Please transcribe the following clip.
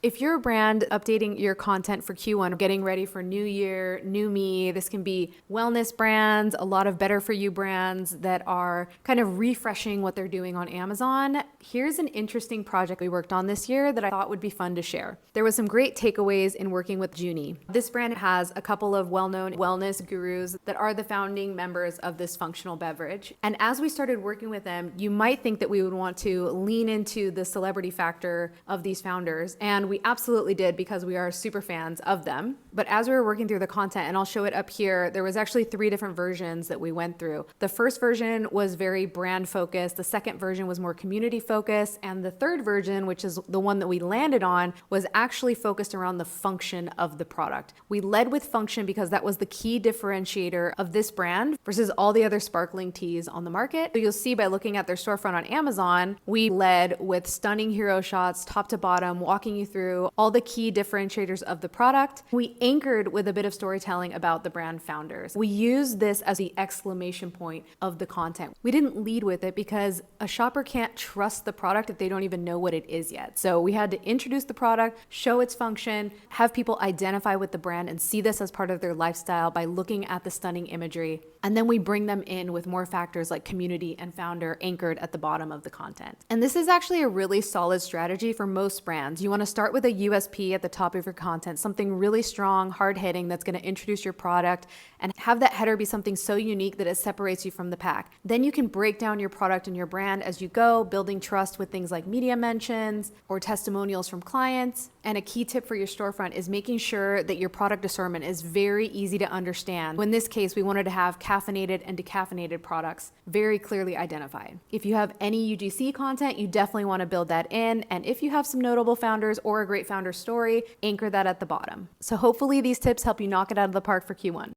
If you're a brand updating your content for Q1, getting ready for new year, new me, this can be wellness brands, a lot of better for you brands that are kind of refreshing what they're doing on Amazon. Here's an interesting project we worked on this year that I thought would be fun to share. There was some great takeaways in working with 𝘵𝘰𝘢. This brand has a couple of well-known wellness gurus that are the founding members of this functional beverage. And as we started working with them, you might think that we would want to lean into the celebrity factor of these founders. And we absolutely did because we are super fans of them. But as we were working through the content, and I'll show it up here, there was actually 3 different versions that we went through. The first version was very brand focused. The second version was more community focused. And the third version, which is the one that we landed on, was actually focused around the function of the product. We led with function because that was the key differentiator of this brand versus all the other sparkling teas on the market. So you'll see by looking at their storefront on Amazon, we led with stunning hero shots, top to bottom, walking you through all the key differentiators of the product. We anchored with a bit of storytelling about the brand founders. We used this as the exclamation point of the content. We didn't lead with it because a shopper can't trust the product if they don't even know what it is yet. So we had to introduce the product, show its function, have people identify with the brand and see this as part of their lifestyle by looking at the stunning imagery. And then we bring them in with more factors like community and founder anchored at the bottom of the content. And this is actually a really solid strategy for most brands. You want to start with a USP at the top of your content, something really strong, hard-hitting that's going to introduce your product and have that header be something so unique that it separates you from the pack. Then you can break down your product and your brand as you go, building trust with things like media mentions or testimonials from clients. And a key tip for your storefront is making sure that your product assortment is very easy to understand. In this case, we wanted to have caffeinated and decaffeinated products very clearly identified. If you have any UGC content, you definitely want to build that in. And if you have some notable founders or a great founder story, anchor that at the bottom. So hopefully these tips help you knock it out of the park for Q1.